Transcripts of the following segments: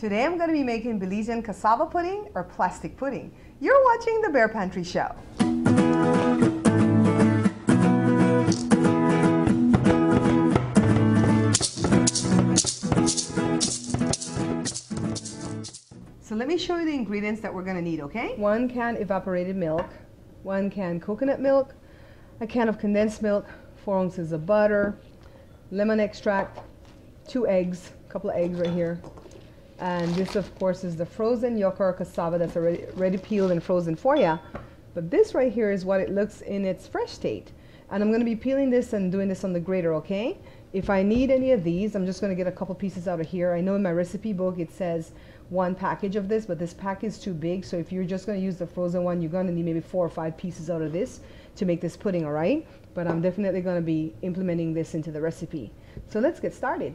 Today I'm going to be making Belizean cassava pudding or plastic pudding. You're watching the Bear Pantry Show. So let me show you the ingredients that we're going to need, okay? 1 can evaporated milk, 1 can coconut milk, a can of condensed milk, 4 ounces of butter, lemon extract, 2 eggs, a couple of eggs right here. And this, of course, is the frozen yucca or cassava that's already peeled and frozen for you. But this right here is what it looks in its fresh state. And I'm going to be peeling this and doing this on the grater, okay? If I need any of these, I'm just going to get a couple pieces out of here. I know in my recipe book it says 1 package of this, but this pack is too big. So if you're just going to use the frozen one, you're going to need maybe 4 or 5 pieces out of this to make this pudding, all right? But I'm definitely going to be implementing this into the recipe. So let's get started.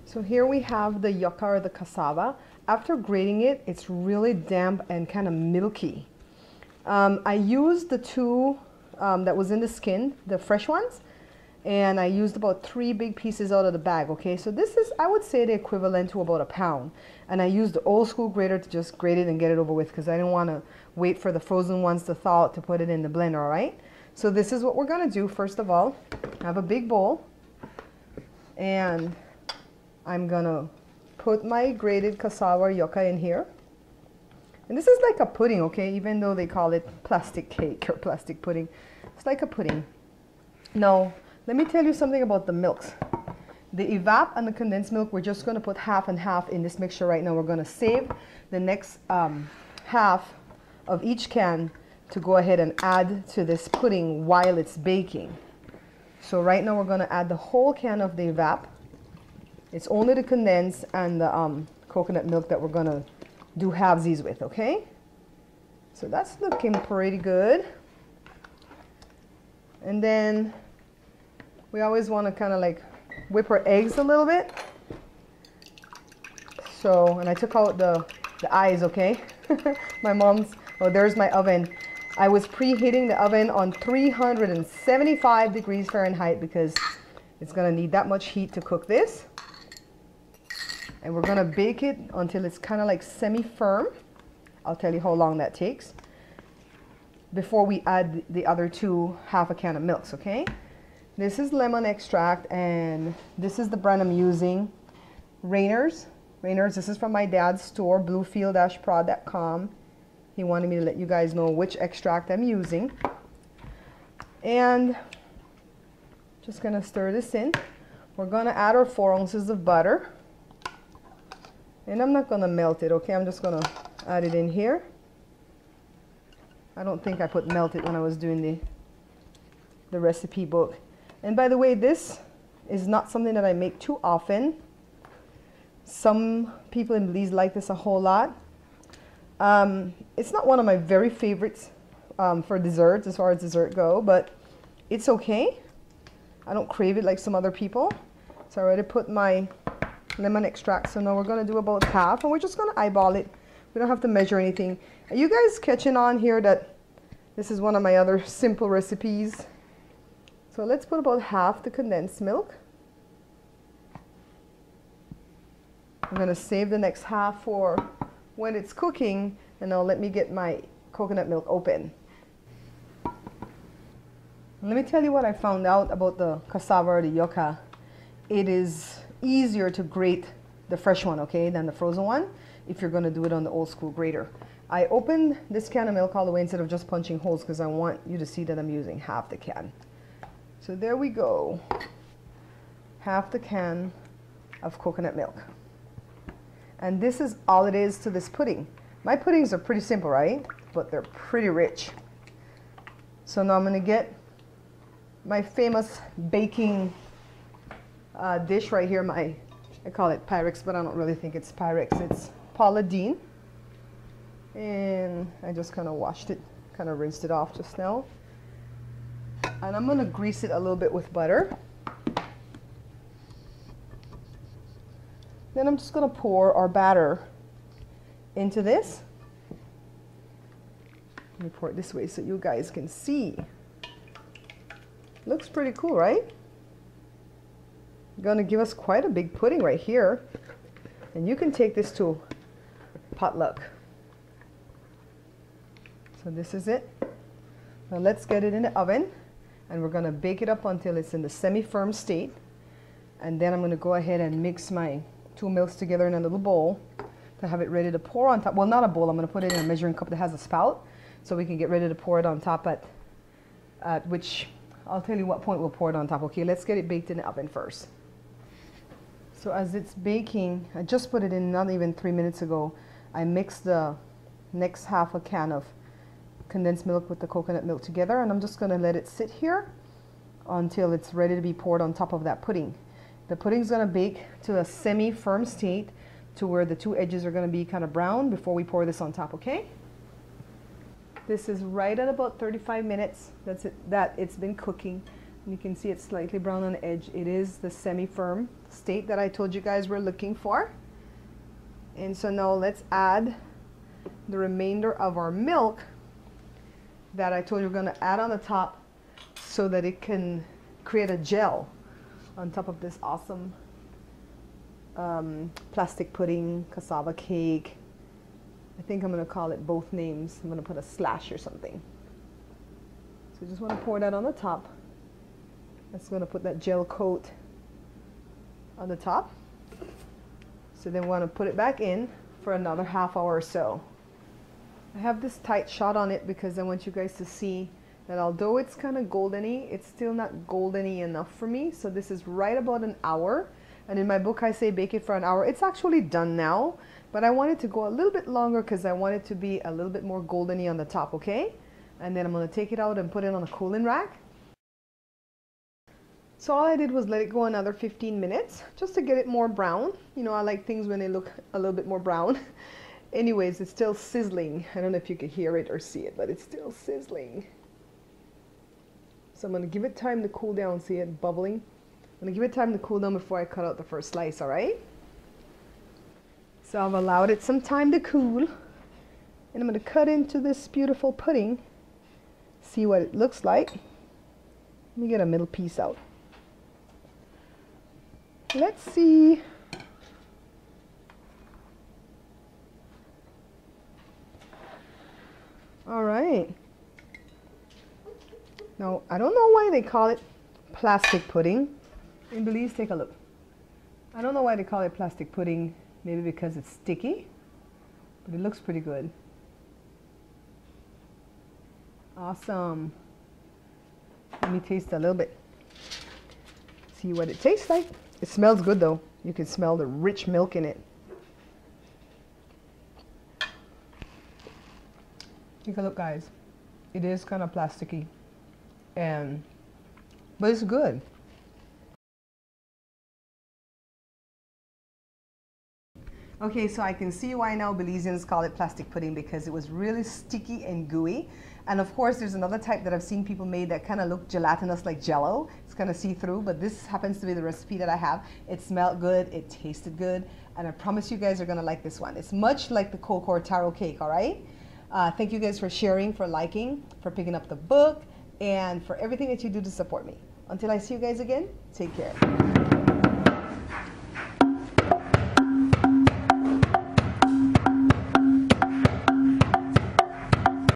So here we have the yucca or the cassava. After grating it, it's really damp and kind of milky. I used the 2 that was in the skin, the fresh ones, and I used about 3 big pieces out of the bag, okay? So this is, I would say, the equivalent to about 1 pound. And I used the old school grater to just grate it and get it over with because I didn't want to wait for the frozen ones to thaw out to put it in the blender, all right? So this is what we're going to do. First of all, I have a big bowl, and I'm gonna put my grated cassava or yucca in here. And this is like a pudding, okay? Even though they call it plastic cake or plastic pudding, it's like a pudding. Now, let me tell you something about the milks. The evap and the condensed milk, we're just gonna put half and half in this mixture right now. We're gonna save the next half of each can to go ahead and add to this pudding while it's baking. So right now we're gonna add the whole can of the evap. It's only the condensed and the coconut milk that we're going to do halvesies with, okay? So that's looking pretty good. And then we always want to kind of like whip our eggs a little bit. So, and I took out the eyes, okay? My mom's, oh, there's my oven. I was preheating the oven on 375 degrees Fahrenheit because it's going to need that much heat to cook this. And we're going to bake it until it's kind of like semi-firm. I'll tell you how long that takes before we add the other 2 half a can of milks, okay? This is lemon extract, and this is the brand I'm using, Rayners. This is from my dad's store, bluefield-prod.com. He wanted me to let you guys know which extract I'm using. And just going to stir this in. We're going to add our 4 ounces of butter. And I'm not going to melt it, okay? I'm just going to add it in here. I don't think I put melted when I was doing the recipe book. And by the way, this is not something that I make too often. Some people in Belize like this a whole lot. It's not one of my very favorites for desserts, as far as dessert go, but it's okay. I don't crave it like some other people. So I already put my lemon extract, so now we're going to do about half, and we're just going to eyeball it. We don't have to measure anything. Are you guys catching on here that this is one of my other simple recipes? So let's put about half the condensed milk. I'm going to save the next half for when it's cooking, and now let me get my coconut milk open. Let me tell you what I found out about the cassava or the yucca. It is easier to grate the fresh one, okay, than the frozen one if you're going to do it on the old school grater. I opened this can of milk all the way instead of just punching holes because I want you to see that I'm using half the can. So there we go, half the can of coconut milk. And this is all it is to this pudding. My puddings are pretty simple, right? But they're pretty rich. So now I'm going to get my famous baking dish right here. I call it Pyrex, but I don't really think it's Pyrex. It's Paula Deen. And I just kind of washed it, kind of rinsed it off just now. And I'm going to grease it a little bit with butter. Then I'm just going to pour our batter into this. Let me pour it this way so you guys can see. Looks pretty cool, right? Going to give us quite a big pudding right here. And you can take this to potluck. So this is it. Now let's get it in the oven, and we're going to bake it up until it's in the semi-firm state. And then I'm going to go ahead and mix my 2 milks together in a little bowl to have it ready to pour on top. Well, not a bowl. I'm going to put it in a measuring cup that has a spout so we can get ready to pour it on top at which I'll tell you what point we'll pour it on top. Okay, let's get it baked in the oven first. So as it's baking, I just put it in not even 3 minutes ago. I mixed the next half a can of condensed milk with the coconut milk together, and I'm just going to let it sit here until it's ready to be poured on top of that pudding. The pudding's going to bake to a semi-firm state to where the 2 edges are going to be kind of brown before we pour this on top, okay? This is right at about 35 minutes that it's been cooking. And you can see it's slightly brown on the edge. It is the semi-firm state that I told you guys we're looking for. And so now let's add the remainder of our milk that I told you we're going to add on the top so that it can create a gel on top of this awesome plastic pudding, cassava cake. I think I'm going to call it both names. I'm going to put a slash or something. So just want to pour that on the top. That's going to put that gel coat on the top. So then we want to put it back in for another half hour or so. I have this tight shot on it because I want you guys to see that although it's kind of goldeny, it's still not goldeny enough for me. So this is right about an hour. And in my book I say bake it for an hour. It's actually done now, but I want it to go a little bit longer because I want it to be a little bit more goldeny on the top, okay? And then I'm going to take it out and put it on a cooling rack. So all I did was let it go another 15 minutes just to get it more brown. You know, I like things when they look a little bit more brown. Anyways, it's still sizzling. I don't know if you can hear it or see it, but it's still sizzling. So I'm going to give it time to cool down. See it bubbling? I'm going to give it time to cool down before I cut out the first slice, all right? So I've allowed it some time to cool. And I'm going to cut into this beautiful pudding. See what it looks like. Let me get a middle piece out. Let's see. All right. Now, I don't know why they call it plastic pudding. In Belize, take a look. I don't know why they call it plastic pudding. Maybe because it's sticky, but it looks pretty good. Awesome. Let me taste a little bit. See what it tastes like. It smells good though. You can smell the rich milk in it. Take a look, guys. It is kind of plasticky, but it's good. Okay, so I can see why now Belizeans call it plastic pudding, because it was really sticky and gooey. And of course, there's another type that I've seen people made that kind of look gelatinous like Jello. It's kind of see-through, but this happens to be the recipe that I have. It smelled good, it tasted good, and I promise you guys are gonna like this one. It's much like the Coco or Taro cake, all right? Thank you guys for sharing, for liking, for picking up the book, and for everything that you do to support me. Until I see you guys again, take care.